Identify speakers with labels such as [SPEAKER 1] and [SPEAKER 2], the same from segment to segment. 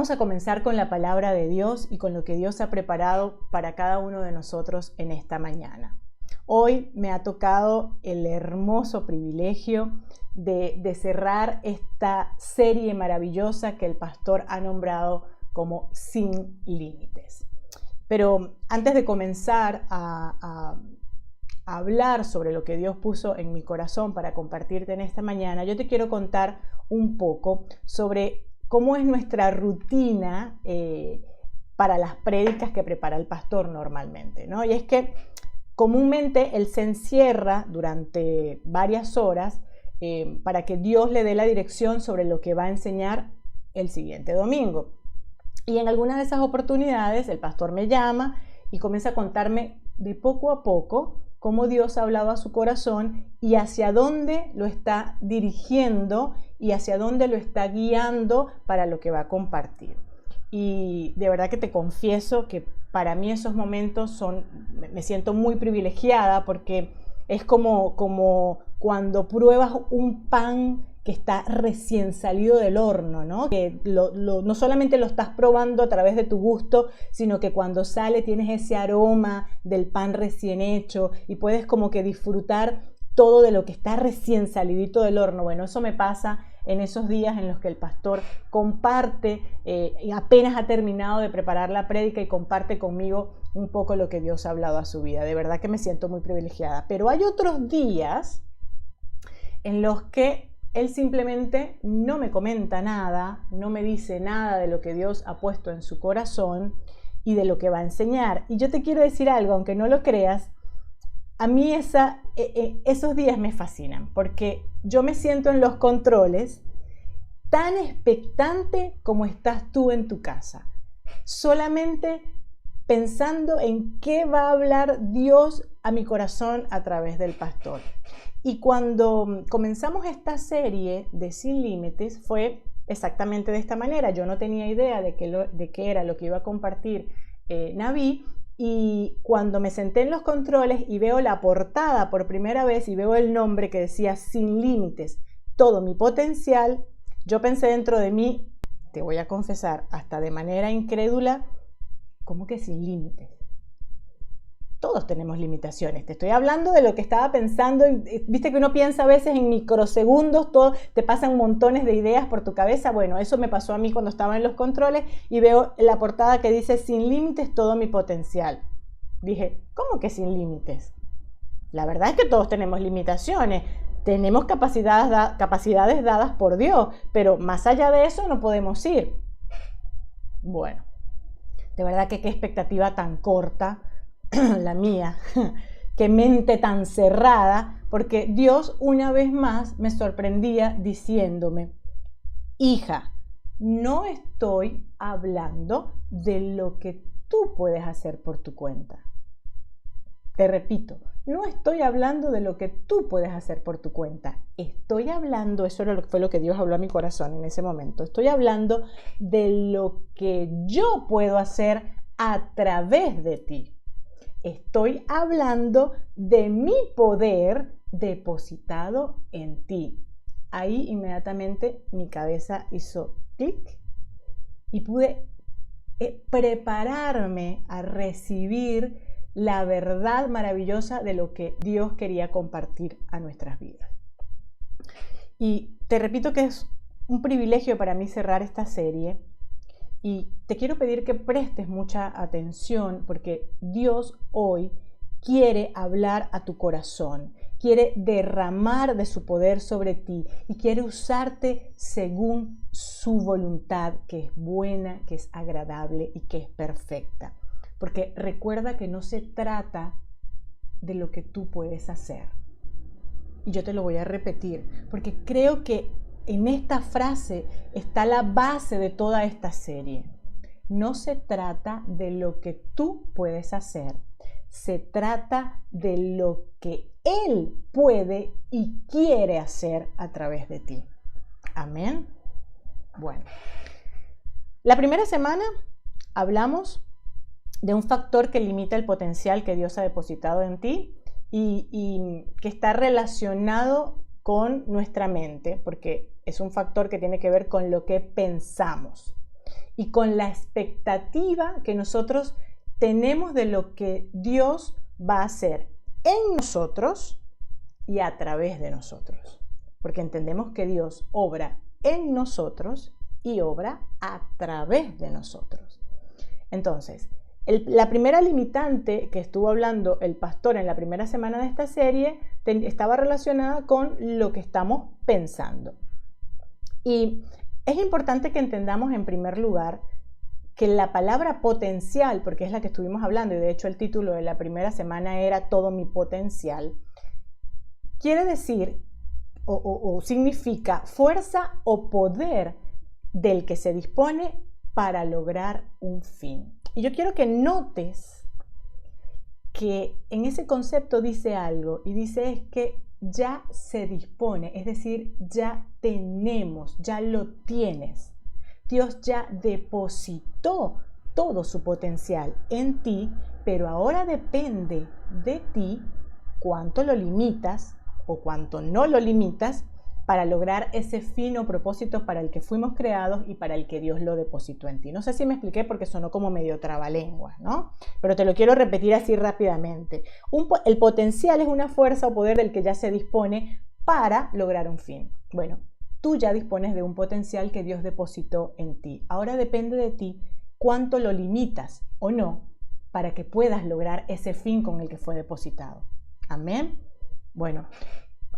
[SPEAKER 1] Vamos a comenzar con la palabra de Dios y con lo que Dios ha preparado para cada uno de nosotros en esta mañana. Hoy me ha tocado el hermoso privilegio de cerrar esta serie maravillosa que el pastor ha nombrado como Sin Límites. Pero antes de comenzar a hablar sobre lo que Dios puso en mi corazón para compartirte en esta mañana, yo te quiero contar un poco sobre cómo es nuestra rutina para las prédicas que prepara el pastor normalmente, ¿no? Y es que comúnmente él se encierra durante varias horas para que Dios le dé la dirección sobre lo que va a enseñar el siguiente domingo. Y en alguna de esas oportunidades el pastor me llama y comienza a contarme de poco a poco cómo Dios ha hablado a su corazón y hacia dónde lo está dirigiendo y hacia dónde lo está guiando para lo que va a compartir. Y de verdad que te confieso que para mí esos momentos me siento muy privilegiada porque es como cuando pruebas un pan que está recién salido del horno, ¿no? Que no solamente lo estás probando a través de tu gusto, sino que cuando sale tienes ese aroma del pan recién hecho y puedes como que disfrutar todo de lo que está recién salidito del horno. Bueno, eso me pasa en esos días en los que el pastor comparte, y apenas ha terminado de preparar la prédica y comparte conmigo un poco lo que Dios ha hablado a su vida. De verdad que me siento muy privilegiada. Pero hay otros días en los que él simplemente no me comenta nada, no me dice nada de lo que Dios ha puesto en su corazón y de lo que va a enseñar. Y yo te quiero decir algo, aunque no lo creas, a mí esos días me fascinan, porque yo me siento en los controles tan expectante como estás tú en tu casa, solamente pensando en qué va a hablar Dios a mi corazón a través del pastor. Y cuando comenzamos esta serie de Sin Límites fue exactamente de esta manera. Yo no tenía idea de qué era lo que iba a compartir Naví, y cuando me senté en los controles y veo la portada por primera vez y veo el nombre que decía Sin Límites, todo mi potencial, yo pensé dentro de mí, te voy a confesar, hasta de manera incrédula, ¿cómo que sin límites? Todos tenemos limitaciones. Te estoy hablando de lo que estaba pensando. Viste que uno piensa a veces en microsegundos, te pasan montones de ideas por tu cabeza. Bueno, eso me pasó a mí cuando estaba en los controles y veo la portada que dice Sin Límites, todo mi potencial. Dije, ¿cómo que sin límites? La verdad es que todos tenemos limitaciones. Tenemos capacidades dadas por Dios, pero más allá de eso no podemos ir. Bueno, de verdad que qué expectativa tan corta la mía, qué mente tan cerrada, porque Dios una vez más me sorprendía diciéndome, hija, no estoy hablando de lo que tú puedes hacer por tu cuenta. Te repito, no estoy hablando de lo que tú puedes hacer por tu cuenta. Estoy hablando, fue lo que Dios habló a mi corazón en ese momento. Estoy hablando de lo que yo puedo hacer a través de ti. Estoy hablando de mi poder depositado en ti. Ahí inmediatamente mi cabeza hizo clic y pude prepararme a recibir la verdad maravillosa de lo que Dios quería compartir a nuestras vidas. Y te repito que es un privilegio para mí cerrar esta serie. Y te quiero pedir que prestes mucha atención porque Dios hoy quiere hablar a tu corazón, quiere derramar de su poder sobre ti y quiere usarte según su voluntad, que es buena, que es agradable y que es perfecta. Porque recuerda que no se trata de lo que tú puedes hacer. Y yo te lo voy a repetir, porque creo que en esta frase está la base de toda esta serie. No se trata de lo que tú puedes hacer, se trata de lo que Él puede y quiere hacer a través de ti. Amén. Bueno, la primera semana hablamos de un factor que limita el potencial que Dios ha depositado en ti y que está relacionado con nuestra mente, porque es un factor que tiene que ver con lo que pensamos. y con la expectativa que nosotros tenemos de lo que Dios va a hacer en nosotros y a través de nosotros. Porque entendemos que Dios obra en nosotros y obra a través de nosotros. Entonces, la primera limitante que estuvo hablando el pastor en la primera semana de esta serie estaba relacionada con lo que estamos pensando. Y es importante que entendamos en primer lugar que la palabra potencial, porque es la que estuvimos hablando, y de hecho el título de la primera semana era Todo mi potencial, quiere decir o significa fuerza o poder del que se dispone para lograr un fin. Y yo quiero que notes que en ese concepto dice algo, y dice es que ya se dispone, es decir, ya tenemos, ya lo tienes. Dios ya depositó todo su potencial en ti, pero ahora depende de ti cuánto lo limitas o cuánto no lo limitas para lograr ese fin o propósito para el que fuimos creados y para el que Dios lo depositó en ti. No sé si me expliqué porque sonó como medio trabalenguas, ¿no? Pero te lo quiero repetir así rápidamente. El potencial es una fuerza o poder del que ya se dispone para lograr un fin. Bueno, tú ya dispones de un potencial que Dios depositó en ti. Ahora depende de ti cuánto lo limitas o no para que puedas lograr ese fin con el que fue depositado. Amén. Bueno,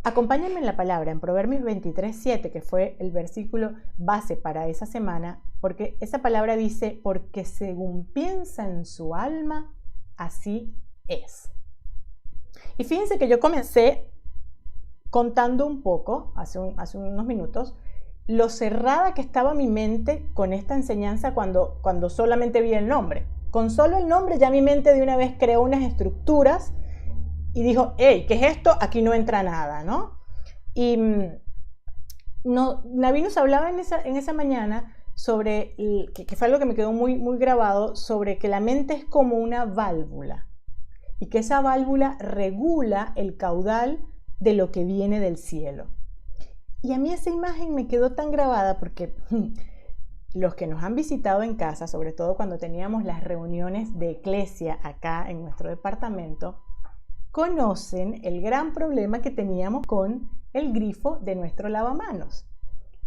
[SPEAKER 1] acompáñenme en la palabra, en Proverbios 23:7, que fue el versículo base para esa semana, porque esa palabra dice, porque según piensa en su alma, así es. Y fíjense que yo comencé contando un poco, hace unos minutos, lo cerrada que estaba mi mente con esta enseñanza cuando solamente vi el nombre. Con solo el nombre ya mi mente de una vez creó unas estructuras y dijo, hey, ¿qué es esto? Aquí no entra nada, ¿no? Y Naví nos hablaba en esa mañana sobre, que fue algo que me quedó muy, muy grabado, sobre que la mente es como una válvula y que esa válvula regula el caudal de lo que viene del cielo. Y a mí esa imagen me quedó tan grabada porque los que nos han visitado en casa, sobre todo cuando teníamos las reuniones de iglesia acá en nuestro departamento, conocen el gran problema que teníamos con el grifo de nuestro lavamanos.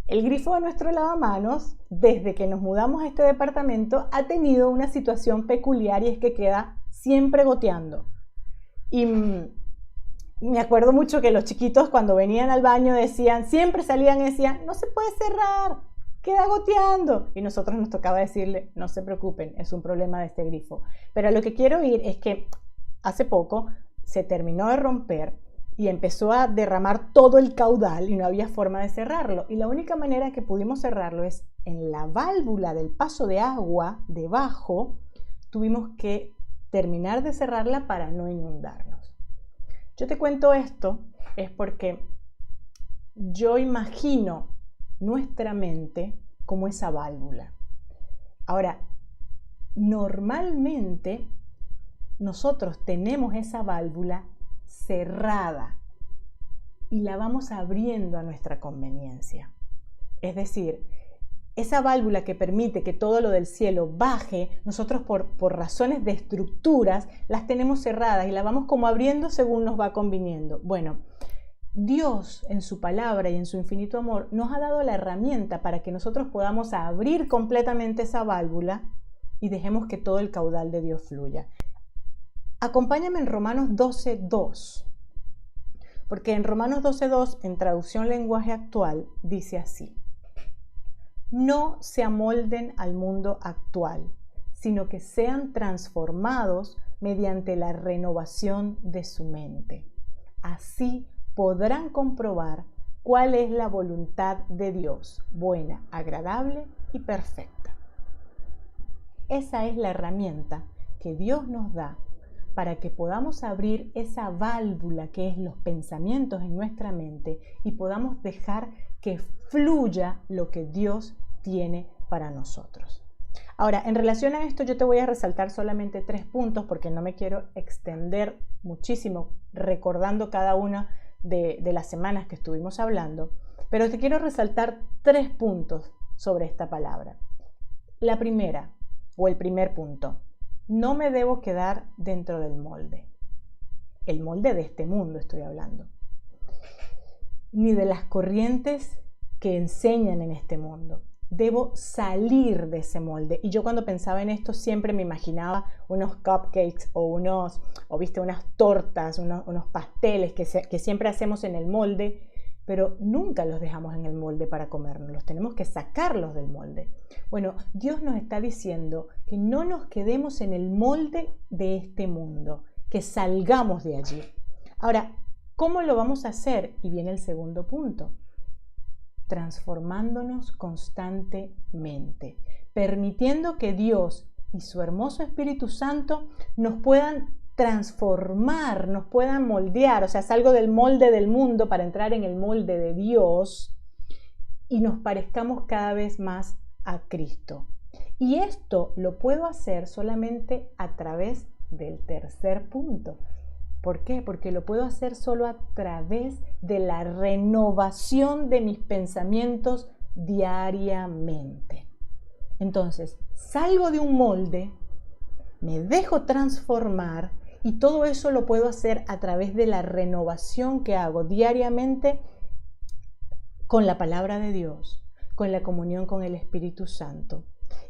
[SPEAKER 1] El grifo de nuestro lavamanos, desde que nos mudamos a este departamento, ha tenido una situación peculiar y es que queda siempre goteando. Y me acuerdo mucho que los chiquitos cuando venían al baño decían, siempre salían y decían, no se puede cerrar, queda goteando. Y nosotros nos tocaba decirle, no se preocupen, es un problema de este grifo. Pero lo que quiero ir es que hace poco se terminó de romper y empezó a derramar todo el caudal y no había forma de cerrarlo. Y la única manera que pudimos cerrarlo es en la válvula del paso de agua debajo, tuvimos que terminar de cerrarla para no inundarnos. Yo te cuento esto es porque yo imagino nuestra mente como esa válvula. Ahora, normalmente nosotros tenemos esa válvula cerrada y la vamos abriendo a nuestra conveniencia. Es decir, esa válvula que permite que todo lo del cielo baje, nosotros por razones de estructuras las tenemos cerradas y la vamos como abriendo según nos va conviniendo. Bueno, Dios en su palabra y en su infinito amor nos ha dado la herramienta para que nosotros podamos abrir completamente esa válvula y dejemos que todo el caudal de Dios fluya. Acompáñame en Romanos 12:2, porque en Romanos 12:2, en traducción lenguaje actual, dice así: no se amolden al mundo actual, sino que sean transformados mediante la renovación de su mente. Así podrán comprobar cuál es la voluntad de Dios, buena, agradable y perfecta. Esa es la herramienta que Dios nos da para que podamos abrir esa válvula que es los pensamientos en nuestra mente y podamos dejar que fluya lo que Dios tiene para nosotros. Ahora, en relación a esto yo te voy a resaltar solamente 3 puntos porque no me quiero extender muchísimo recordando cada una de las semanas que estuvimos hablando, pero te quiero resaltar 3 puntos sobre esta palabra. La primera, o el primer punto, no me debo quedar dentro del molde. El molde de este mundo estoy hablando. Ni de las corrientes que enseñan en este mundo. Debo salir de ese molde. Y yo cuando pensaba en esto siempre me imaginaba unos cupcakes o viste, unas tortas, unos pasteles que siempre hacemos en el molde, pero nunca los dejamos en el molde para comernos, los tenemos que sacarlos del molde. Bueno, Dios nos está diciendo que no nos quedemos en el molde de este mundo, que salgamos de allí. Ahora, ¿cómo lo vamos a hacer? Y viene el segundo punto. Transformándonos constantemente, permitiendo que Dios y su hermoso Espíritu Santo nos puedan transformar, nos puedan moldear. O sea, salgo del molde del mundo para entrar en el molde de Dios y nos parezcamos cada vez más a Cristo. Y esto lo puedo hacer solamente a través del tercer punto. ¿Por qué? Porque lo puedo hacer solo a través de la renovación de mis pensamientos diariamente. Entonces, salgo de un molde, me dejo transformar y todo eso lo puedo hacer a través de la renovación que hago diariamente con la palabra de Dios, con la comunión con el Espíritu Santo.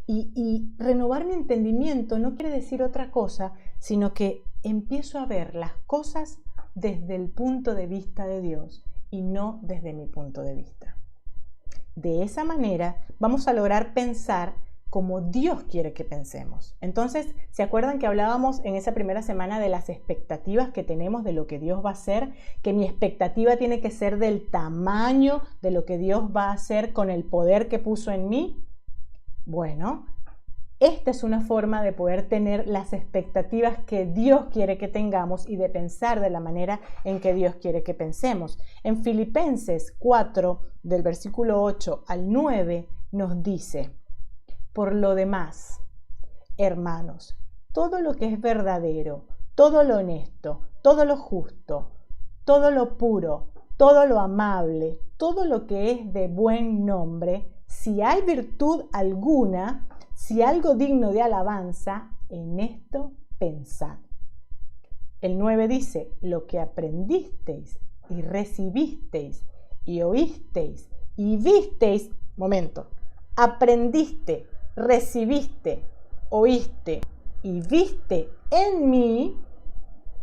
[SPEAKER 1] Y renovar mi entendimiento no quiere decir otra cosa, sino que empiezo a ver las cosas desde el punto de vista de Dios y no desde mi punto de vista. De esa manera vamos a lograr pensar como Dios quiere que pensemos. Entonces, ¿se acuerdan que hablábamos en esa primera semana de las expectativas que tenemos de lo que Dios va a hacer? Que mi expectativa tiene que ser del tamaño de lo que Dios va a hacer con el poder que puso en mí. Bueno, esta es una forma de poder tener las expectativas que Dios quiere que tengamos y de pensar de la manera en que Dios quiere que pensemos. En Filipenses 4, del versículo 8 al 9, nos dice: por lo demás, hermanos, todo lo que es verdadero, todo lo honesto, todo lo justo, todo lo puro, todo lo amable, todo lo que es de buen nombre, si hay virtud alguna, si algo digno de alabanza, en esto pensad. El 9 dice: lo que aprendisteis y recibisteis y oísteis y visteis, aprendiste, recibiste, oíste y viste en mí,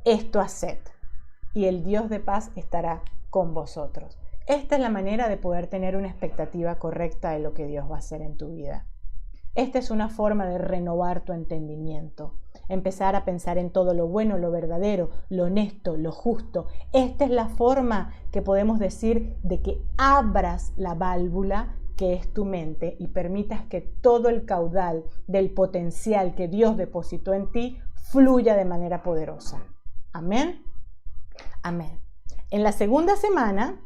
[SPEAKER 1] esto haced, y el Dios de paz estará con vosotros. Esta es la manera de poder tener una expectativa correcta de lo que Dios va a hacer en tu vida. Esta es una forma de renovar tu entendimiento, empezar a pensar en todo lo bueno, lo verdadero, lo honesto, lo justo. Esta es la forma que podemos decir de que abras la válvula que es tu mente y permitas que todo el caudal del potencial que Dios depositó en ti fluya de manera poderosa. Amén. Amén. En la segunda semana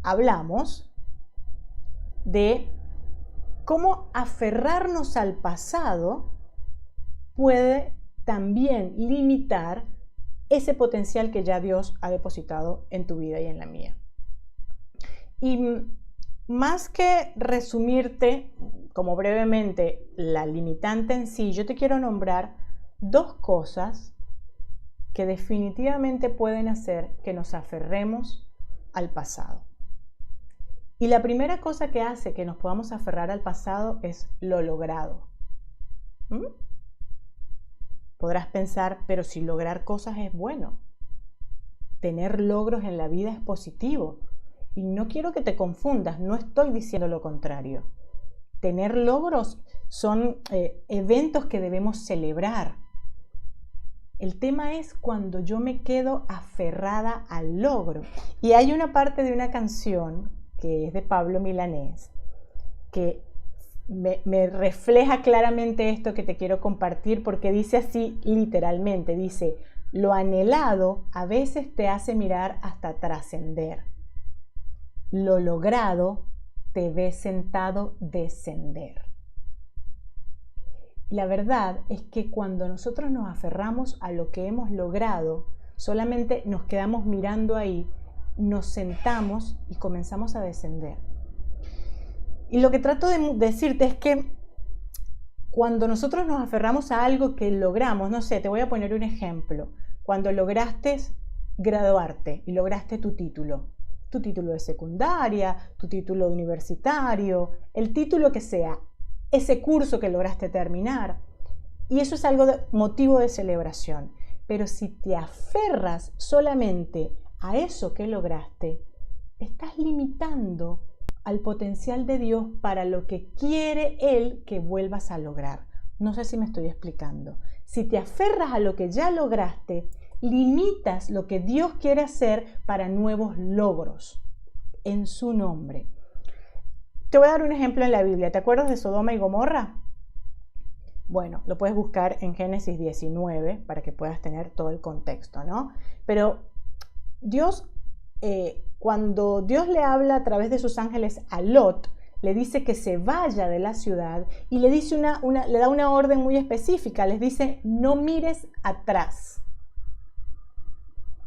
[SPEAKER 1] hablamos de cómo aferrarnos al pasado puede también limitar ese potencial que ya Dios ha depositado en tu vida y en la mía. Y más que resumirte como brevemente la limitante en sí, yo te quiero nombrar dos cosas que definitivamente pueden hacer que nos aferremos al pasado. Y la primera cosa que hace que nos podamos aferrar al pasado es lo logrado. Podrás pensar, pero si lograr cosas es bueno. Tener logros en la vida es positivo. Y no quiero que te confundas, no estoy diciendo lo contrario. Tener logros son eventos que debemos celebrar. El tema es cuando yo me quedo aferrada al logro. Y hay una parte de una canción que es de Pablo Milanés, que me refleja claramente esto que te quiero compartir, porque dice así literalmente, dice: lo anhelado a veces te hace mirar hasta trascender. Lo logrado te ve sentado descender. La verdad es que cuando nosotros nos aferramos a lo que hemos logrado, solamente nos quedamos mirando ahí, nos sentamos y comenzamos a descender. Y lo que trato de decirte es que cuando nosotros nos aferramos a algo que logramos, no sé, te voy a poner un ejemplo. Cuando lograste graduarte y lograste tu título de secundaria, tu título universitario, el título que sea, ese curso que lograste terminar. Y eso es algo motivo de celebración. Pero si te aferras solamente a eso que lograste, estás limitando al potencial de Dios para lo que quiere Él que vuelvas a lograr. No sé si me estoy explicando. Si te aferras a lo que ya lograste, limitas lo que Dios quiere hacer para nuevos logros en su nombre. Te voy a dar un ejemplo en la Biblia. ¿Te acuerdas de Sodoma y Gomorra? Bueno, lo puedes buscar en Génesis 19 para que puedas tener todo el contexto, ¿no? Pero Dios, cuando Dios le habla a través de sus ángeles a Lot, le dice que se vaya de la ciudad y le dice le da una orden muy específica. Les dice, no mires atrás.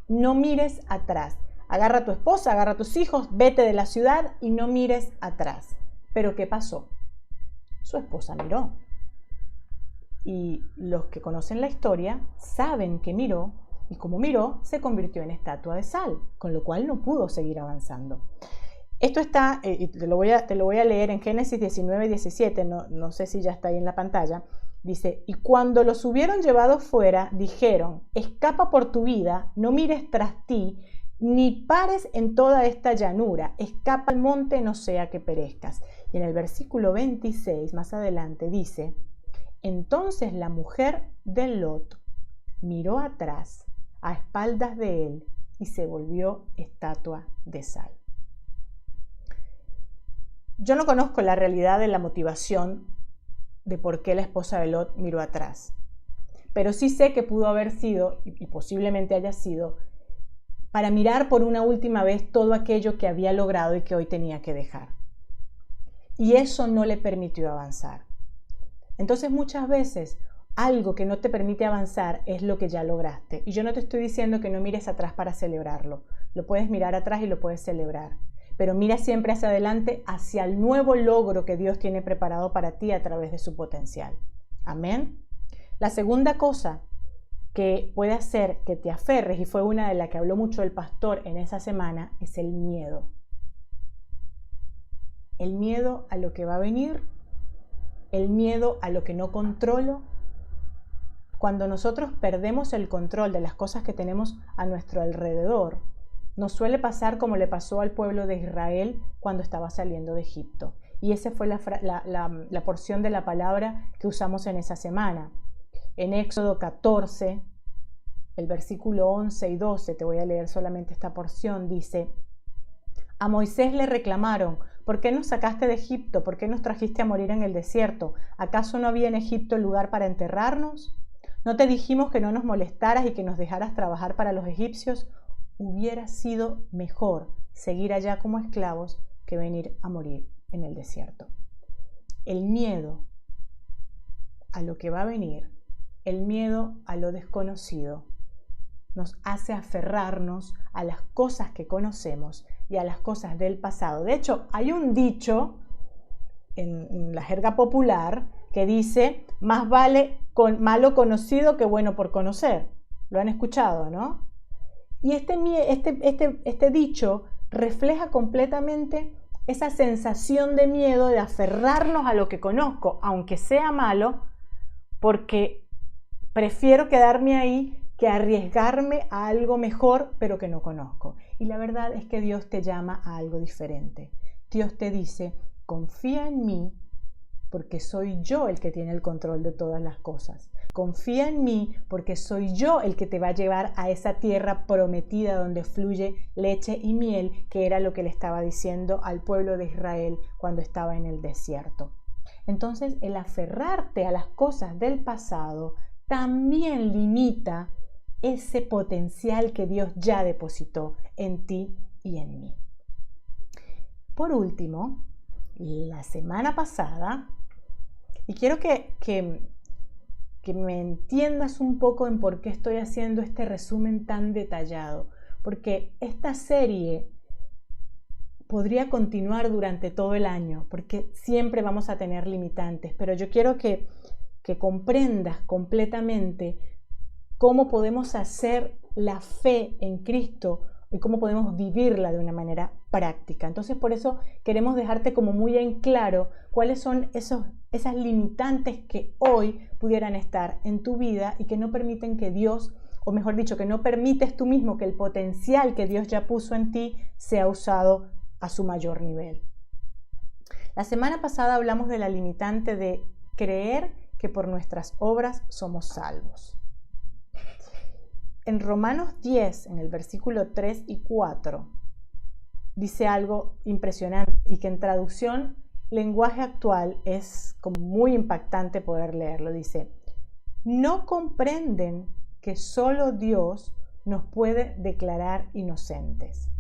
[SPEAKER 1] No mires atrás. Agarra a tu esposa, agarra a tus hijos, vete de la ciudad y no mires atrás. Pero ¿qué pasó? Su esposa miró. Y los que conocen la historia saben que miró, y como miró, se convirtió en estatua de sal, con lo cual no pudo seguir avanzando. Esto está, te lo voy a leer en Génesis 19 y 17, no sé si ya está ahí en la pantalla. Dice, y cuando los hubieron llevado fuera, dijeron, escapa por tu vida, no mires tras ti, ni pares en toda esta llanura, escapa al monte, no sea que perezcas. Y en el versículo 26, más adelante, dice, entonces la mujer de Lot miró atrás, a espaldas de él, y se volvió estatua de sal. Yo no conozco la realidad de la motivación de por qué la esposa de Lot miró atrás, pero sí sé que pudo haber sido, y posiblemente haya sido, para mirar por una última vez todo aquello que había logrado y que hoy tenía que dejar. Y eso no le permitió avanzar. Entonces muchas veces algo que no te permite avanzar es lo que ya lograste. Y yo no te estoy diciendo que no mires atrás para celebrarlo. Lo puedes mirar atrás y lo puedes celebrar. Pero mira siempre hacia adelante, hacia el nuevo logro que Dios tiene preparado para ti a través de su potencial. Amén. La segunda cosa que puede hacer que te aferres, y fue una de las que habló mucho el pastor en esa semana, es el miedo. El miedo a lo que va a venir, el miedo a lo que no controlo. Cuando nosotros perdemos el control de las cosas que tenemos a nuestro alrededor, nos suele pasar como le pasó al pueblo de Israel cuando estaba saliendo de Egipto. Y esa fue la porción de la palabra que usamos en esa semana. En Éxodo 14, el versículo 11 y 12, te voy a leer solamente esta porción, dice, a Moisés le reclamaron, ¿por qué nos sacaste de Egipto? ¿Por qué nos trajiste a morir en el desierto? ¿Acaso no había en Egipto lugar para enterrarnos? ¿No te dijimos que no nos molestaras y que nos dejaras trabajar para los egipcios? Hubiera sido mejor seguir allá como esclavos que venir a morir en el desierto. El miedo a lo que va a venir, el miedo a lo desconocido, nos hace aferrarnos a las cosas que conocemos y a las cosas del pasado. De hecho, hay un dicho en la jerga popular que dice, más vale malo conocido que bueno por conocer. Lo han escuchado, ¿no? Y este dicho refleja completamente esa sensación de miedo de aferrarnos a lo que conozco, aunque sea malo, porque prefiero quedarme ahí que arriesgarme a algo mejor, pero que no conozco. Y la verdad es que Dios te llama a algo diferente. Dios te dice, confía en mí, porque soy yo el que tiene el control de todas las cosas. Confía en mí, porque soy yo el que te va a llevar a esa tierra prometida donde fluye leche y miel, que era lo que le estaba diciendo al pueblo de Israel cuando estaba en el desierto. Entonces, el aferrarte a las cosas del pasado también limita ese potencial que Dios ya depositó en ti y en mí. Por último, la semana pasada, y quiero que me entiendas un poco en por qué estoy haciendo este resumen tan detallado, porque esta serie podría continuar durante todo el año, porque siempre vamos a tener limitantes, pero yo quiero que comprendas completamente cómo podemos hacer la fe en Cristo y cómo podemos vivirla de una manera práctica. Entonces, por eso queremos dejarte como muy en claro cuáles son esas limitantes que hoy pudieran estar en tu vida y que no permiten que Dios, o mejor dicho, que no permites tú mismo que el potencial que Dios ya puso en ti sea usado a su mayor nivel. La semana pasada hablamos de la limitante de creer que por nuestras obras somos salvos. En Romanos 10, en el versículo 3 y 4, dice algo impresionante y que en traducción lenguaje actual es como muy impactante poder leerlo. Dice, no comprenden que solo Dios nos puede declarar inocentes.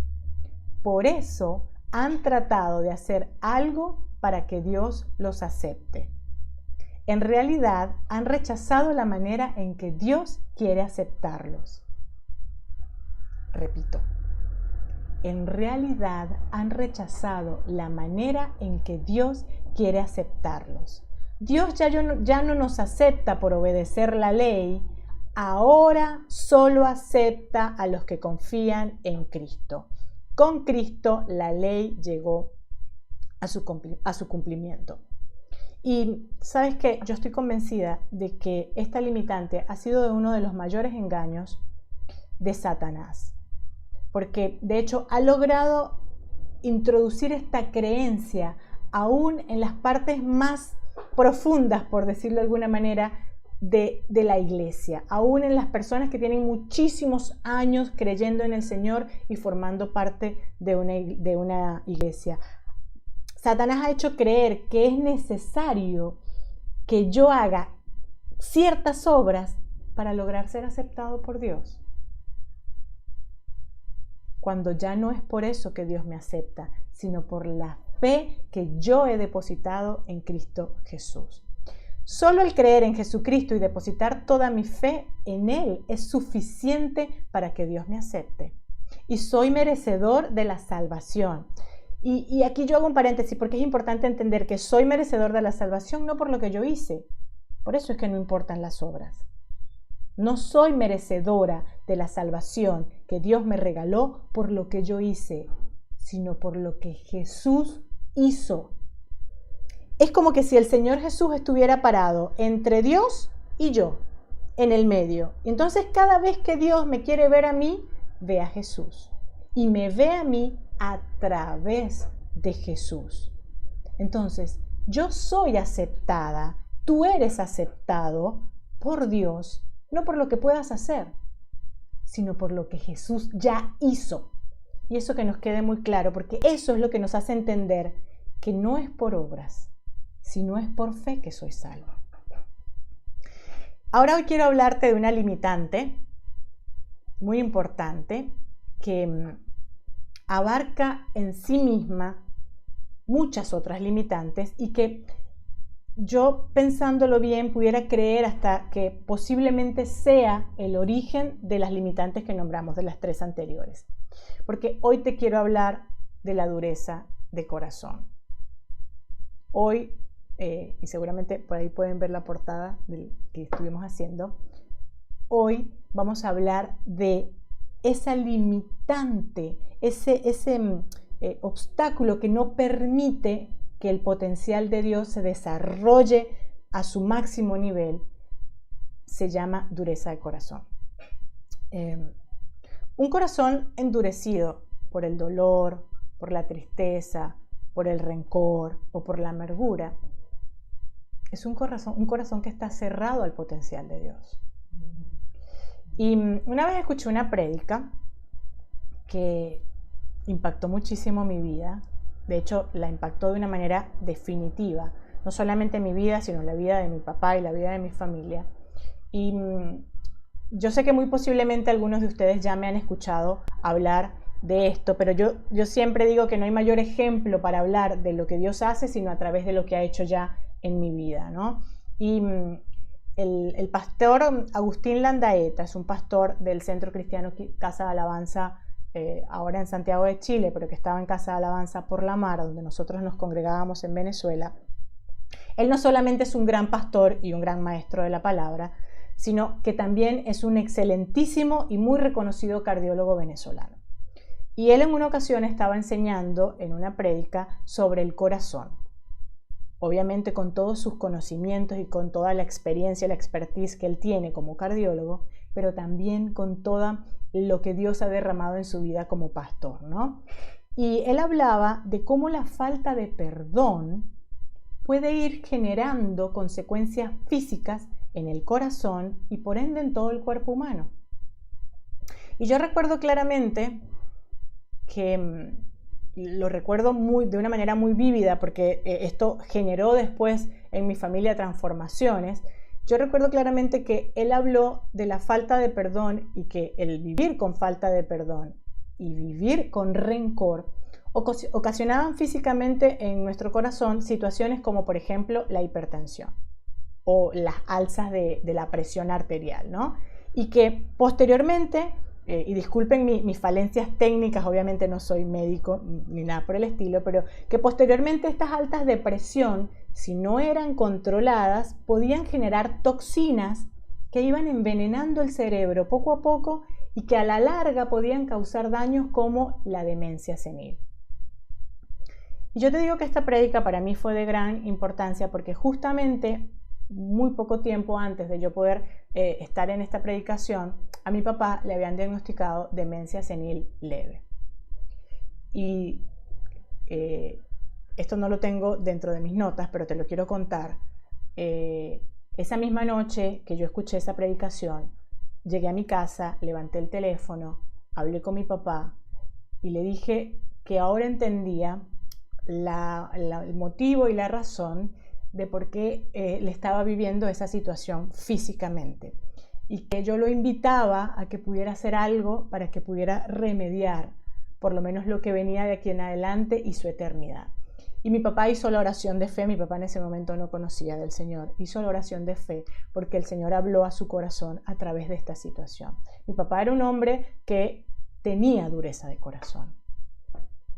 [SPEAKER 1] Por eso han tratado de hacer algo para que Dios los acepte. En realidad han rechazado la manera en que Dios quiere aceptarlos. Repito, en realidad han rechazado la manera en que Dios quiere aceptarlos. Dios ya no nos acepta por obedecer la ley, ahora solo acepta a los que confían en Cristo. Con Cristo la ley llegó a su cumplimiento. Y sabes que yo estoy convencida de que esta limitante ha sido uno de los mayores engaños de Satanás, porque de hecho ha logrado introducir esta creencia aún en las partes más profundas, por decirlo de alguna manera, de la iglesia, aún en las personas que tienen muchísimos años creyendo en el Señor y formando parte de una iglesia. Satanás ha hecho creer que es necesario que yo haga ciertas obras para lograr ser aceptado por Dios, cuando ya no es por eso que Dios me acepta, sino por la fe que yo he depositado en Cristo Jesús. Solo el creer en Jesucristo y depositar toda mi fe en Él es suficiente para que Dios me acepte. Y soy merecedor de la salvación. Y aquí yo hago un paréntesis porque es importante entender que soy merecedor de la salvación no por lo que yo hice. Por eso es que no importan las obras. No soy merecedora de la salvación que Dios me regaló por lo que yo hice, sino por lo que Jesús hizo. Es como que si el Señor Jesús estuviera parado entre Dios y yo, en el medio. Entonces cada vez que Dios me quiere ver a mí, ve a Jesús. Y me ve a mí a través de Jesús. Entonces, yo soy aceptada, tú eres aceptado por Dios, no por lo que puedas hacer, sino por lo que Jesús ya hizo. Y eso que nos quede muy claro, porque eso es lo que nos hace entender que no es por obras, sino es por fe que soy salvo. Ahora hoy quiero hablarte de una limitante muy importante que abarca en sí misma muchas otras limitantes y que yo, pensándolo bien, pudiera creer hasta que posiblemente sea el origen de las limitantes que nombramos, de las tres anteriores. Porque hoy te quiero hablar de la dureza de corazón. Hoy, y seguramente por ahí pueden ver la portada del que estuvimos haciendo, hoy vamos a hablar de esa limitante, ese obstáculo que no permite que el potencial de Dios se desarrolle a su máximo nivel, se llama dureza de corazón. Un corazón endurecido por el dolor, por la tristeza, por el rencor o por la amargura, es un corazón que está cerrado al potencial de Dios. Y una vez escuché una prédica que impactó muchísimo mi vida. De hecho, la impactó de una manera definitiva, no solamente mi vida, sino la vida de mi papá y la vida de mi familia. Y yo sé que muy posiblemente algunos de ustedes ya me han escuchado hablar de esto, pero yo siempre digo que no hay mayor ejemplo para hablar de lo que Dios hace, sino a través de lo que ha hecho ya en mi vida, ¿no? Y el pastor Agustín Landaeta es un pastor del Centro Cristiano Casa de Alabanza ahora en Santiago de Chile, pero que estaba en Casa de Alabanza por la Mar, donde nosotros nos congregábamos en Venezuela, él no solamente es un gran pastor y un gran maestro de la palabra, sino que también es un excelentísimo y muy reconocido cardiólogo venezolano. Y él en una ocasión estaba enseñando en una prédica sobre el corazón. Obviamente con todos sus conocimientos y con toda la experiencia, la expertise que él tiene como cardiólogo, pero también con todo lo que Dios ha derramado en su vida como pastor, ¿no? Y él hablaba de cómo la falta de perdón puede ir generando consecuencias físicas en el corazón y por ende en todo el cuerpo humano. Y yo recuerdo claramente que lo recuerdo de una manera muy vívida porque esto generó después en mi familia transformaciones. Yo recuerdo claramente que él habló de la falta de perdón y que el vivir con falta de perdón y vivir con rencor ocasionaban físicamente en nuestro corazón situaciones como por ejemplo la hipertensión o las alzas de la presión arterial, ¿no? Y que posteriormente, y disculpen mis falencias técnicas, obviamente no soy médico ni nada por el estilo, pero que posteriormente estas altas de presión, si no eran controladas, podían generar toxinas que iban envenenando el cerebro poco a poco y que a la larga podían causar daños como la demencia senil. Y yo te digo que esta prédica para mí fue de gran importancia porque justamente muy poco tiempo antes de yo poder estar en esta predicación, a mi papá le habían diagnosticado demencia senil leve. Y esto no lo tengo dentro de mis notas, pero te lo quiero contar. Esa misma noche que yo escuché esa predicación, llegué a mi casa, levanté el teléfono, hablé con mi papá y le dije que ahora entendía el motivo y la razón de por qué le estaba viviendo esa situación físicamente y que yo lo invitaba a que pudiera hacer algo para que pudiera remediar por lo menos lo que venía de aquí en adelante y su eternidad. Y mi papá hizo la oración de fe. Mi papá en ese momento no conocía del Señor, hizo la oración de fe porque el Señor habló a su corazón a través de esta situación. Mi papá era un hombre que tenía dureza de corazón.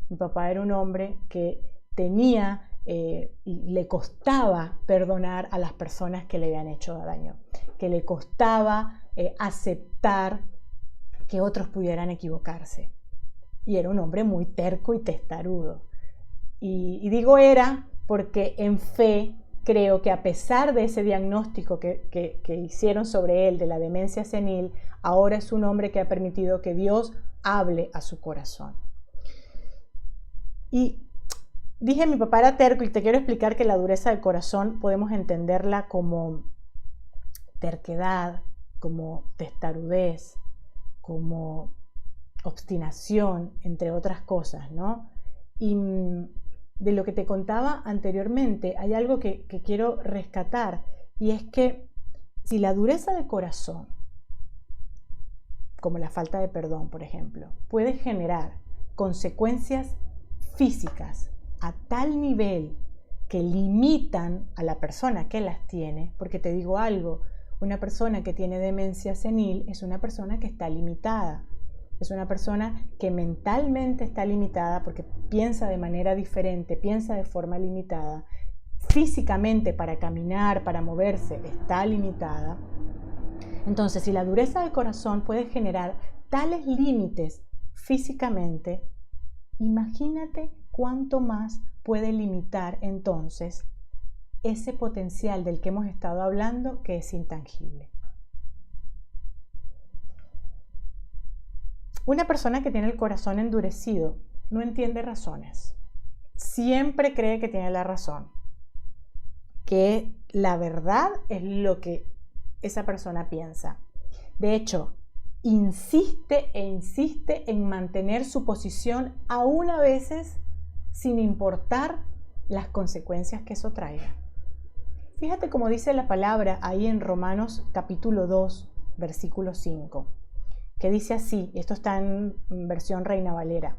[SPEAKER 1] Mi papá era un hombre que tenía y le costaba perdonar a las personas que le habían hecho daño, que le costaba aceptar que otros pudieran equivocarse. Y era un hombre muy terco y testarudo. Y digo era porque en fe creo que a pesar de ese diagnóstico que hicieron sobre él de la demencia senil, ahora es un hombre que ha permitido que Dios hable a su corazón. Y dije, mi papá era terco y te quiero explicar que la dureza del corazón podemos entenderla como terquedad, como testarudez, como obstinación, entre otras cosas, ¿no? Y de lo que te contaba anteriormente, hay algo que quiero rescatar y es que si la dureza de corazón, como la falta de perdón, por ejemplo, puede generar consecuencias físicas a tal nivel que limitan a la persona que las tiene, porque te digo algo, una persona que tiene demencia senil es una persona que está limitada, es una persona que mentalmente está limitada porque piensa de manera diferente, piensa de forma limitada, físicamente para caminar, para moverse, está limitada. Entonces, si la dureza del corazón puede generar tales límites físicamente, imagínate cuánto más puede limitar entonces ese potencial del que hemos estado hablando que es intangible. Una persona que tiene el corazón endurecido no entiende razones. Siempre cree que tiene la razón, que la verdad es lo que esa persona piensa. De hecho, insiste e insiste en mantener su posición aún a veces sin importar las consecuencias que eso traiga. Fíjate cómo dice la palabra ahí en Romanos capítulo 2, versículo 5. Que dice así, esto está en versión Reina Valera: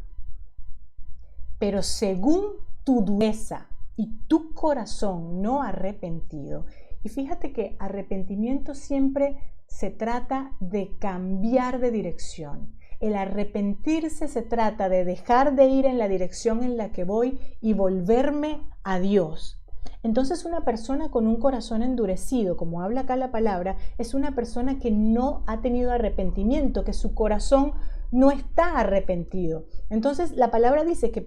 [SPEAKER 1] pero según tu dureza y tu corazón no arrepentido. Y fíjate que arrepentimiento siempre se trata de cambiar de dirección, El arrepentirse se trata de dejar de ir en la dirección en la que voy y volverme a Dios. Entonces una persona con un corazón endurecido, como habla acá la palabra, es una persona que no ha tenido arrepentimiento, que su corazón no está arrepentido. Entonces la palabra dice que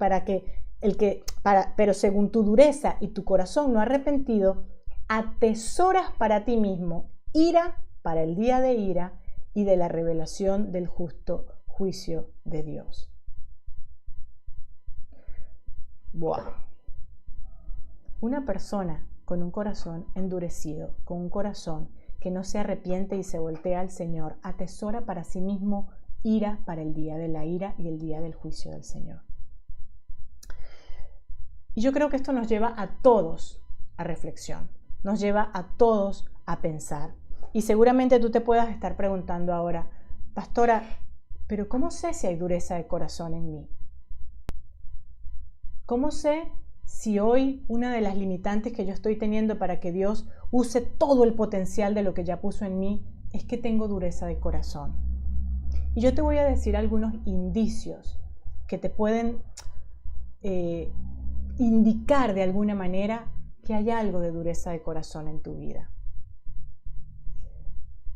[SPEAKER 1] pero según tu dureza y tu corazón no arrepentido, atesoras para ti mismo ira para el día de ira y de la revelación del justo juicio de Dios. ¡Wow! Una persona con un corazón endurecido, con un corazón que no se arrepiente y se voltea al Señor, atesora para sí mismo ira para el día de la ira y el día del juicio del Señor. Y yo creo que esto nos lleva a todos a reflexión, nos lleva a todos a pensar. Y seguramente tú te puedas estar preguntando ahora, pastora, ¿pero cómo sé si hay dureza de corazón en mí? ¿Cómo sé si hoy una de las limitantes que yo estoy teniendo para que Dios use todo el potencial de lo que ya puso en mí es que tengo dureza de corazón? Y yo te voy a decir algunos indicios que te pueden indicar de alguna manera que hay algo de dureza de corazón en tu vida.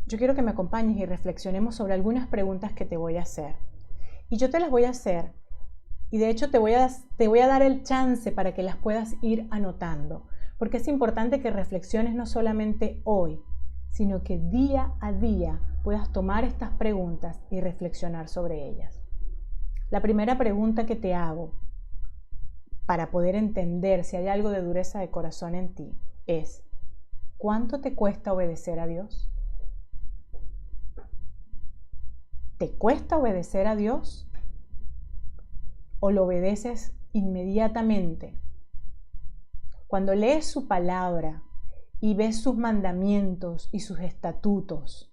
[SPEAKER 1] Yo quiero que me acompañes y reflexionemos sobre algunas preguntas que te voy a hacer. Y yo te las voy a hacer. Y de hecho te voy a dar el chance para que las puedas ir anotando, porque es importante que reflexiones no solamente hoy, sino que día a día puedas tomar estas preguntas y reflexionar sobre ellas. La primera pregunta que te hago para poder entender si hay algo de dureza de corazón en ti es: ¿cuánto te cuesta obedecer a Dios? ¿Te cuesta obedecer a Dios? ¿O lo obedeces inmediatamente? Cuando lees su palabra y ves sus mandamientos y sus estatutos,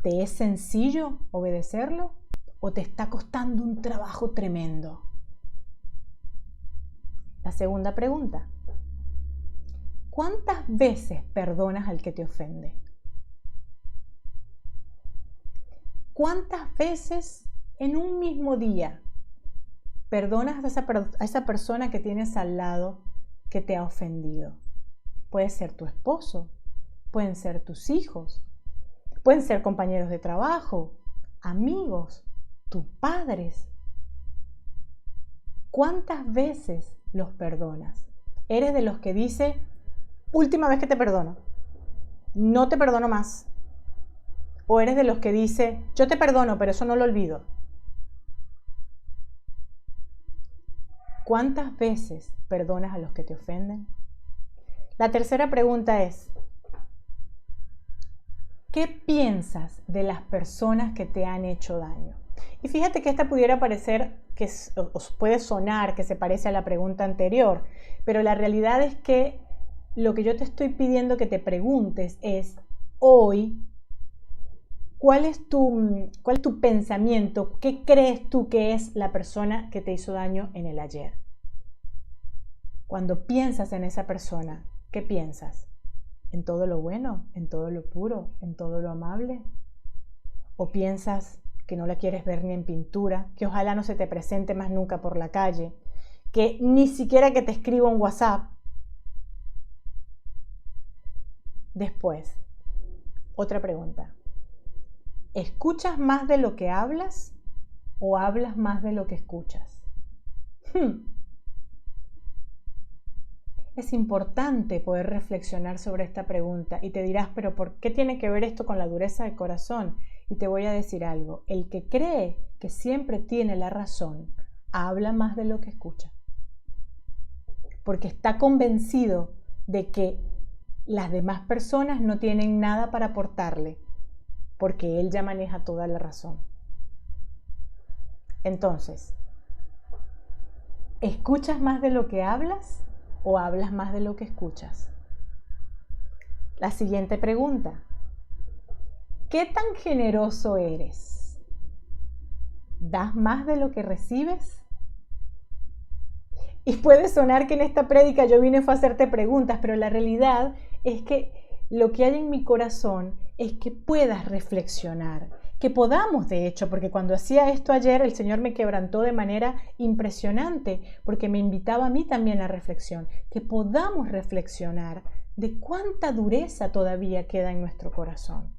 [SPEAKER 1] ¿te es sencillo obedecerlo o te está costando un trabajo tremendo? La segunda pregunta: ¿cuántas veces perdonas al que te ofende? ¿Cuántas veces en un mismo día perdonas a esa persona que tienes al lado que te ha ofendido? Puede ser tu esposo, pueden ser tus hijos, pueden ser compañeros de trabajo, amigos, tus padres. ¿Cuántas veces los perdonas? ¿Eres de los que dice, última vez que te perdono, no te perdono más? ¿O eres de los que dice, yo te perdono, pero eso no lo olvido? ¿Cuántas veces perdonas a los que te ofenden? La tercera pregunta es: ¿qué piensas de las personas que te han hecho daño? Y fíjate que esta pudiera parecer, que os puede sonar que se parece a la pregunta anterior, pero la realidad es que lo que yo te estoy pidiendo que te preguntes es, hoy, ¿cuál es tu pensamiento? ¿Qué crees tú que es la persona que te hizo daño en el ayer? Cuando piensas en esa persona, ¿qué piensas? ¿En todo lo bueno? ¿En todo lo puro? ¿En todo lo amable? ¿O piensas que no la quieres ver ni en pintura, que ojalá no se te presente más nunca por la calle, que ni siquiera que te escriba un WhatsApp? Después, otra pregunta. ¿Escuchas más de lo que hablas o hablas más de lo que escuchas? Es importante poder reflexionar sobre esta pregunta y te dirás, pero ¿por qué tiene que ver esto con la dureza de corazón? Y te voy a decir algo: el que cree que siempre tiene la razón, habla más de lo que escucha, porque está convencido de que las demás personas no tienen nada para aportarle, porque él ya maneja toda la razón. Entonces, ¿escuchas más de lo que hablas o hablas más de lo que escuchas? La siguiente pregunta: ¿qué tan generoso eres? ¿Das más de lo que recibes? Y puede sonar que en esta prédica yo vine a hacerte preguntas, pero la realidad es que lo que hay en mi corazón es que puedas reflexionar, que podamos, de hecho, porque cuando hacía esto ayer, el Señor me quebrantó de manera impresionante, porque me invitaba a mí también a reflexión, que podamos reflexionar de cuánta dureza todavía queda en nuestro corazón.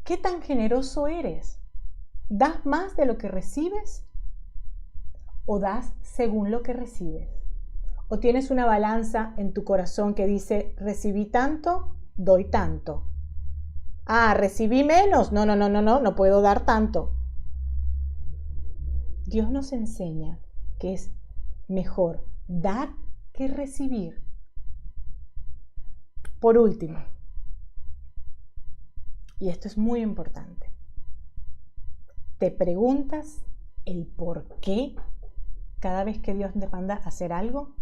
[SPEAKER 1] ¿Qué tan generoso eres? ¿Das más de lo que recibes? ¿O das según lo que recibes? ¿O tienes una balanza en tu corazón que dice, recibí tanto, doy tanto? Ah, recibí menos. No puedo dar tanto. Dios nos enseña que es mejor dar que recibir. Por último, y esto es muy importante, ¿te preguntas el por qué cada vez que Dios te manda a hacer algo?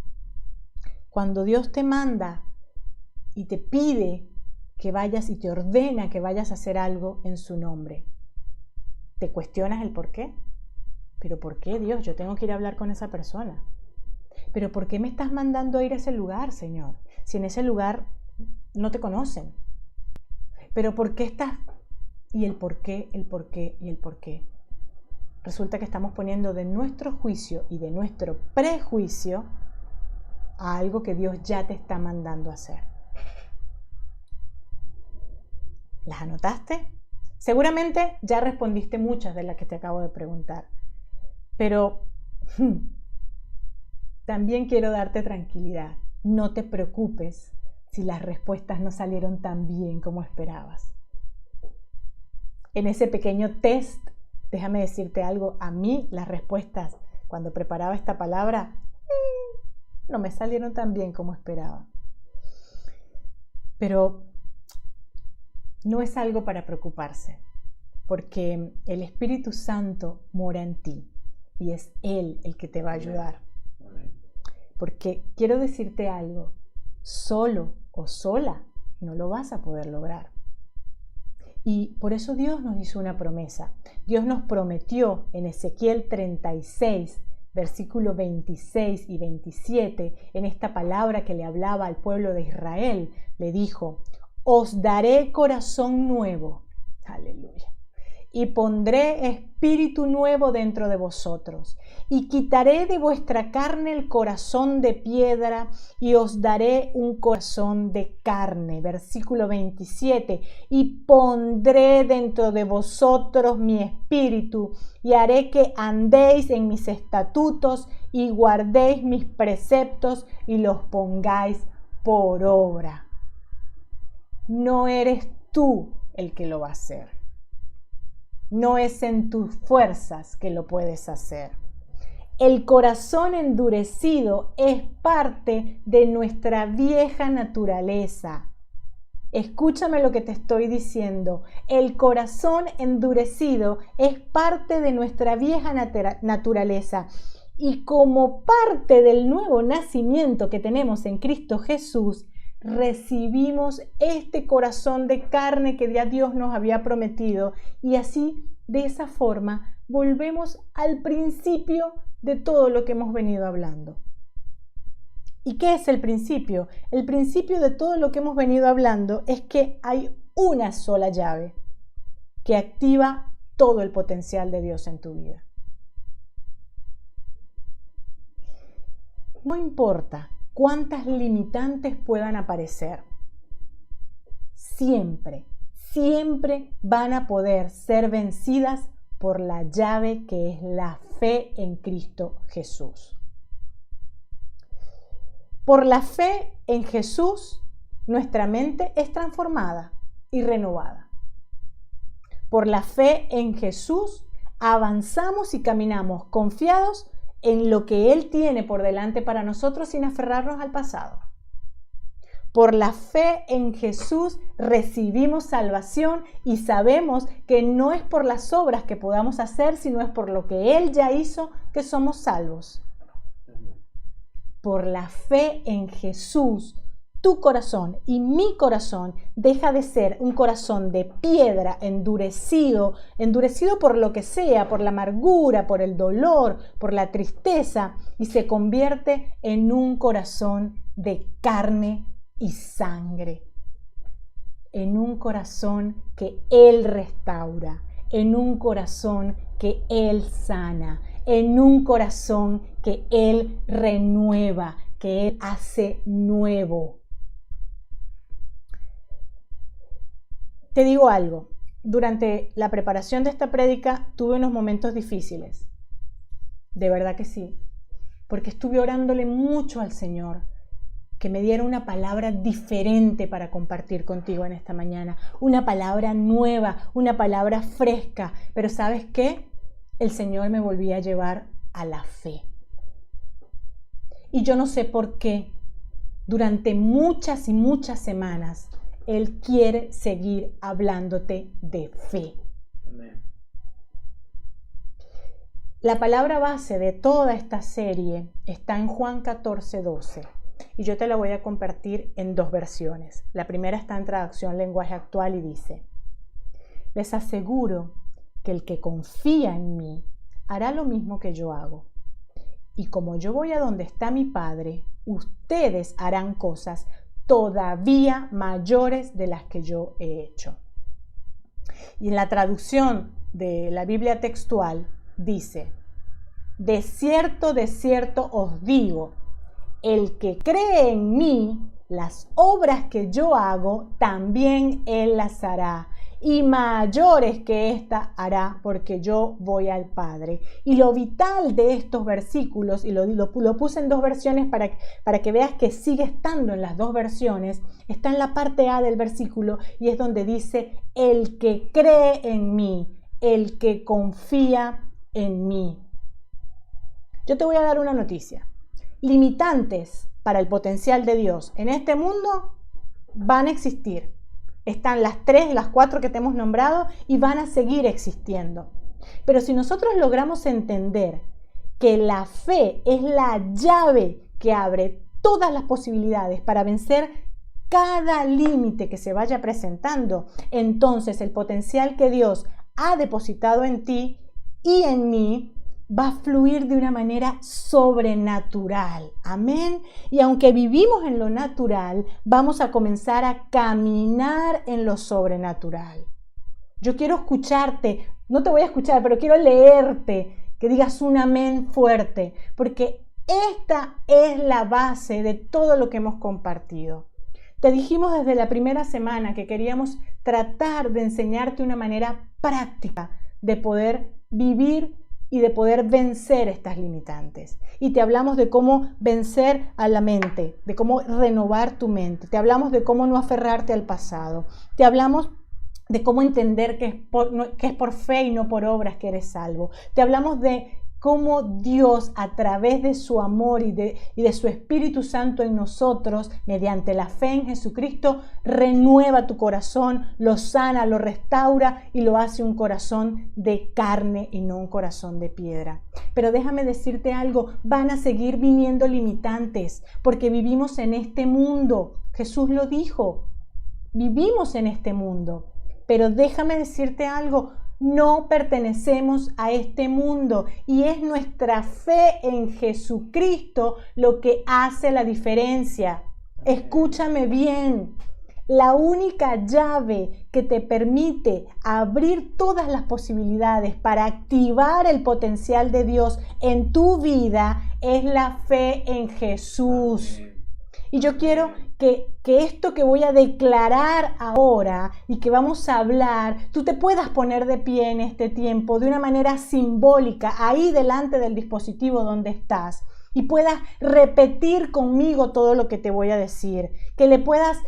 [SPEAKER 1] Cuando Dios te manda y te pide que vayas y te ordena que vayas a hacer algo en su nombre, ¿te cuestionas el por qué? ¿Pero por qué, Dios? Yo tengo que ir a hablar con esa persona. ¿Pero por qué me estás mandando a ir a ese lugar, Señor? Si en ese lugar no te conocen. ¿Pero por qué estás? Y el por qué, el por qué y el por qué. Resulta que estamos poniendo de nuestro juicio y de nuestro prejuicio a algo que Dios ya te está mandando a hacer. ¿Las anotaste? Seguramente ya respondiste muchas de las que te acabo de preguntar, pero también quiero darte tranquilidad. No te preocupes si las respuestas no salieron tan bien como esperabas. En ese pequeño test, déjame decirte algo, a mí las respuestas cuando preparaba esta palabra no me salieron tan bien como esperaba. Pero no es algo para preocuparse, porque el Espíritu Santo mora en ti y es Él el que te va a ayudar. Porque quiero decirte algo, solo o sola no lo vas a poder lograr. Y por eso Dios nos hizo una promesa. Dios nos prometió en Ezequiel 36, versículo 26 y 27, en esta palabra que le hablaba al pueblo de Israel, le dijo, os daré corazón nuevo, aleluya, y pondré espíritu nuevo dentro de vosotros, y quitaré de vuestra carne el corazón de piedra, y os daré un corazón de carne. Versículo 27, y pondré dentro de vosotros mi espíritu, y haré que andéis en mis estatutos, y guardéis mis preceptos, y los pongáis por obra. No eres tú el que lo va a hacer. No es en tus fuerzas que lo puedes hacer. El corazón endurecido es parte de nuestra vieja naturaleza. Escúchame lo que te estoy diciendo. El corazón endurecido es parte de nuestra vieja naturaleza. Y como parte del nuevo nacimiento que tenemos en Cristo Jesús, recibimos este corazón de carne que ya Dios nos había prometido y así, de esa forma, volvemos al principio de todo lo que hemos venido hablando. ¿Y qué es el principio? El principio de todo lo que hemos venido hablando es que hay una sola llave que activa todo el potencial de Dios en tu vida. No importa cuántas limitantes puedan aparecer, siempre van a poder ser vencidas por la llave que es la fe en Cristo Jesús. Por la fe en Jesús, nuestra mente es transformada y renovada. Por la fe en Jesús, avanzamos y caminamos confiados en lo que Él tiene por delante para nosotros sin aferrarnos al pasado. Por la fe en Jesús recibimos salvación y sabemos que no es por las obras que podamos hacer, sino es por lo que Él ya hizo que somos salvos. Por la fe en Jesús, tu corazón y mi corazón deja de ser un corazón de piedra endurecido por lo que sea, por la amargura, por el dolor, por la tristeza, y se convierte en un corazón de carne y sangre. en un corazón que Él restaura, en un corazón que Él sana, en un corazón que Él renueva, que Él hace nuevo. Te digo algo, durante la preparación de esta prédica tuve unos momentos difíciles, de verdad que sí, porque estuve orándole mucho al Señor, que me diera una palabra diferente para compartir contigo en esta mañana, una palabra nueva, una palabra fresca, pero ¿sabes qué? El Señor me volvía a llevar a la fe. Y yo no sé por qué, durante muchas y muchas semanas, Él quiere seguir hablándote de fe. Amén. La palabra base de toda esta serie está en Juan 14:12 y yo te la voy a compartir en dos versiones. La primera está en traducción lenguaje actual y dice: les aseguro que el que confía en mí hará lo mismo que yo hago. Y como yo voy a donde está mi Padre, ustedes harán cosas todavía mayores de las que yo he hecho. Y en la traducción de la Biblia textual dice: de cierto os digo, el que cree en mí, las obras que yo hago, también él las hará, y mayores que ésta hará, porque yo voy al Padre. Y lo vital de estos versículos, y lo puse en dos versiones para que veas que sigue estando en las dos versiones, está en la parte A del versículo, y es donde dice: el que cree en mí, el que confía en mí. Yo te voy a dar una noticia. Limitantes para el potencial de Dios en este mundo van a existir. Están las 3, las 4 que te hemos nombrado y van a seguir existiendo. Pero si nosotros logramos entender que la fe es la llave que abre todas las posibilidades para vencer cada límite que se vaya presentando, entonces el potencial que Dios ha depositado en ti y en mí va a fluir de una manera sobrenatural. Amén. Y aunque vivimos en lo natural, vamos a comenzar a caminar en lo sobrenatural. Yo quiero escucharte, no te voy a escuchar, pero quiero leerte, que digas un amén fuerte, porque esta es la base de todo lo que hemos compartido. Te dijimos desde la primera semana que queríamos tratar de enseñarte una manera práctica de poder vivir y de poder vencer estas limitantes. Y te hablamos de cómo vencer a la mente, de cómo renovar tu mente. Te hablamos de cómo no aferrarte al pasado. Te hablamos de cómo entender que es por fe y no por obras que eres salvo. Te hablamos de cómo Dios, a través de su amor y de su Espíritu Santo en nosotros, mediante la fe en Jesucristo, renueva tu corazón, lo sana, lo restaura y lo hace un corazón de carne y no un corazón de piedra. Pero déjame decirte algo, van a seguir viniendo limitantes porque vivimos en este mundo. Jesús lo dijo, vivimos en este mundo. Pero déjame decirte algo, no pertenecemos a este mundo y es nuestra fe en Jesucristo lo que hace la diferencia. Escúchame bien, la única llave que te permite abrir todas las posibilidades para activar el potencial de Dios en tu vida es la fe en Jesús. Y yo quiero que esto que voy a declarar ahora y que vamos a hablar, tú te puedas poner de pie en este tiempo de una manera simbólica, ahí delante del dispositivo donde estás, y puedas repetir conmigo todo lo que te voy a decir, que le puedas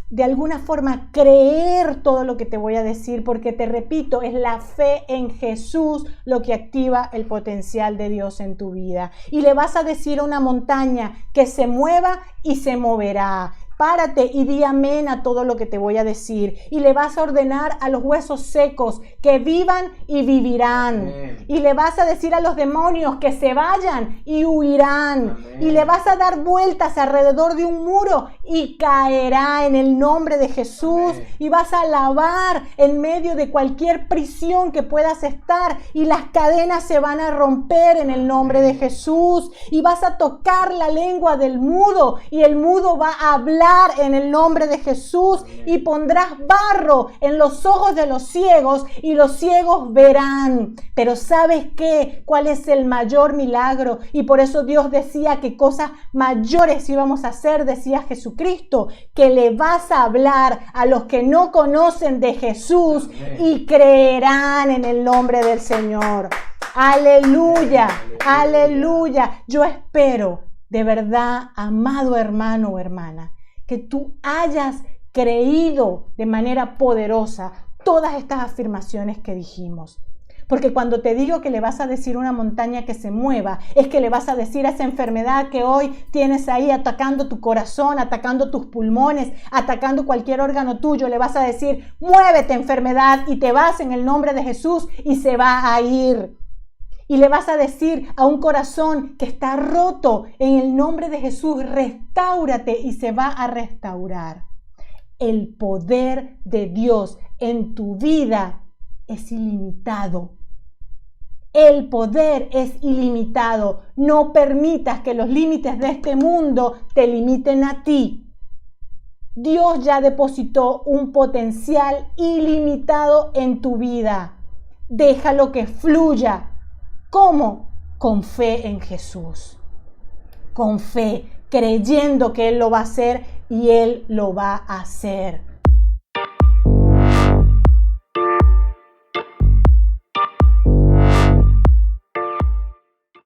[SPEAKER 1] de alguna forma creer todo lo que te voy a decir, porque te repito, es la fe en Jesús lo que activa el potencial de Dios en tu vida. Y le vas a decir a una montaña que se mueva y se moverá. Párate y di amén a todo lo que te voy a decir. Y le vas a ordenar a los huesos secos que vivan y vivirán. Amén. Y le vas a decir a los demonios que se vayan y huirán. Amén. Y le vas a dar vueltas alrededor de un muro y caerá en el nombre de Jesús. Amén. Y vas a alabar en medio de cualquier prisión que puedas estar. Y las cadenas se van a romper en el nombre de Jesús. Y vas a tocar la lengua del mudo y el mudo va a hablar hablar en el nombre de Jesús y pondrás barro en los ojos de los ciegos y los ciegos verán. Pero ¿sabes qué? ¿Cuál es el mayor milagro? Y por eso Dios decía que cosas mayores íbamos a hacer, decía Jesucristo, que le vas a hablar a los que no conocen de Jesús y creerán en el nombre del Señor. Aleluya, aleluya. Yo espero de verdad, amado hermano o hermana, que tú hayas creído de manera poderosa todas estas afirmaciones que dijimos. Porque cuando te digo que le vas a decir a una montaña que se mueva, es que le vas a decir a esa enfermedad que hoy tienes ahí atacando tu corazón, atacando tus pulmones, atacando cualquier órgano tuyo, le vas a decir, muévete enfermedad, y te vas en el nombre de Jesús y se va a ir. Y le vas a decir a un corazón que está roto, en el nombre de Jesús, restáurate, y se va a restaurar. El poder de Dios en tu vida es ilimitado. El poder es ilimitado. No permitas que los límites de este mundo te limiten a ti. Dios ya depositó un potencial ilimitado en tu vida. Déjalo que fluya. ¿Cómo? Con fe en Jesús. Con fe, creyendo que Él lo va a hacer y Él lo va a hacer.